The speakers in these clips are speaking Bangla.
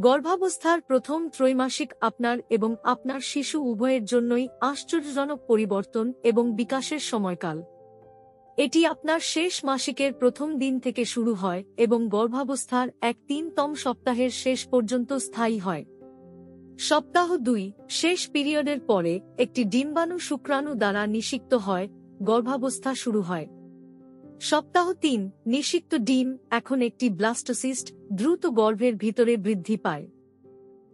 গর্ভাবস্থার প্রথম ত্রৈমাসিক আপনার এবং আপনার শিশু উভয়ের জন্যই আশ্চর্যজনক পরিবর্তন এবং বিকাশের সময়কাল। এটি আপনার শেষ মাসিকের প্রথম দিন থেকে শুরু হয় এবং গর্ভাবস্থার 3তম সপ্তাহের শেষ পর্যন্ত স্থায়ী হয়। সপ্তাহ 2 শেষ পিরিয়ডের পরে একটি ডিম্বাণু শুক্রাণু দ্বারা নিষিক্ত হয়, গর্ভাবস্থা শুরু হয়। সপ্তাহ 3 নিষিক্ত ডিম এখন একটি ব্লাস্টোসিস্ট দ্রুত গর্ভের ভিতরে বৃদ্ধি পায়।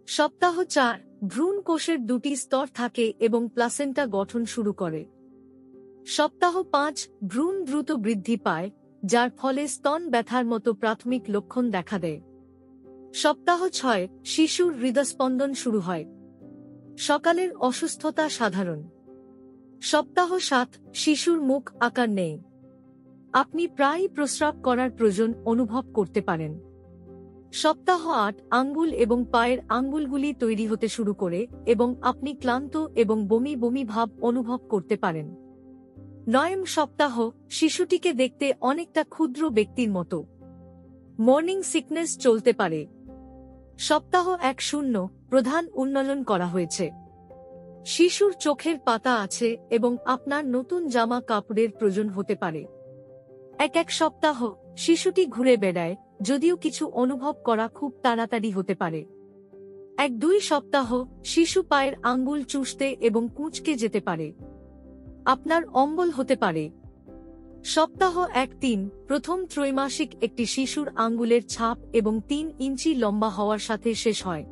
সপ্তাহ 4 ভ্রূণ কোষের 2টি স্তর থাকে এবং প্লাসেন্টা গঠন শুরু করে। সপ্তাহ 5 ভ্রূণ দ্রুত বৃদ্ধি পায়, যার ফলে স্তন ব্যথার মতো প্রাথমিক লক্ষণ দেখা দেয়। সপ্তাহ 6 শিশুর হৃদস্পন্দন শুরু হয়। সকালের অসুস্থতা সাধারণ। সপ্তাহ 7 শিশুর মুখ আকার নেই। আপনি প্রায়ই প্রস্রাব করার প্রয়োজন অনুভব করতে পারেন। সপ্তাহ 8 আঙ্গুল এবং পায়ের আঙ্গুলগুলি তৈরি হতে শুরু করে এবং আপনি ক্লান্ত এবং বমি বমি ভাব অনুভব করতে পারেন। 9 সপ্তাহ শিশুটিকে দেখতে অনেকটা ক্ষুদ্র ব্যক্তির মতো। মর্নিং সিকনেস চলতে পারে। সপ্তাহ 10 প্রধান উন্নয়ন করা হয়েছে। শিশুর চোখের পাতা আছে এবং আপনার নতুন জামা কাপড়ের প্রয়োজন হতে পারে। 1 সপ্তাহ শিশুটি ঘুরে বেড়ায়, যদিও কিছু অনুভব করা খুব তাড়াতাড়ি হতে পারে। 1-2 সপ্তাহ শিশু পায়ের আঙ্গুল চুষতে এবং কুঁচকে যেতে পারে। আপনার অম্বল হতে পারে। সপ্তাহ 1-3 প্রথম ত্রৈমাসিক একটি শিশুর আঙ্গুলের ছাপ এবং 3 ইঞ্চি লম্বা হওয়ার সাথে শেষ হয়।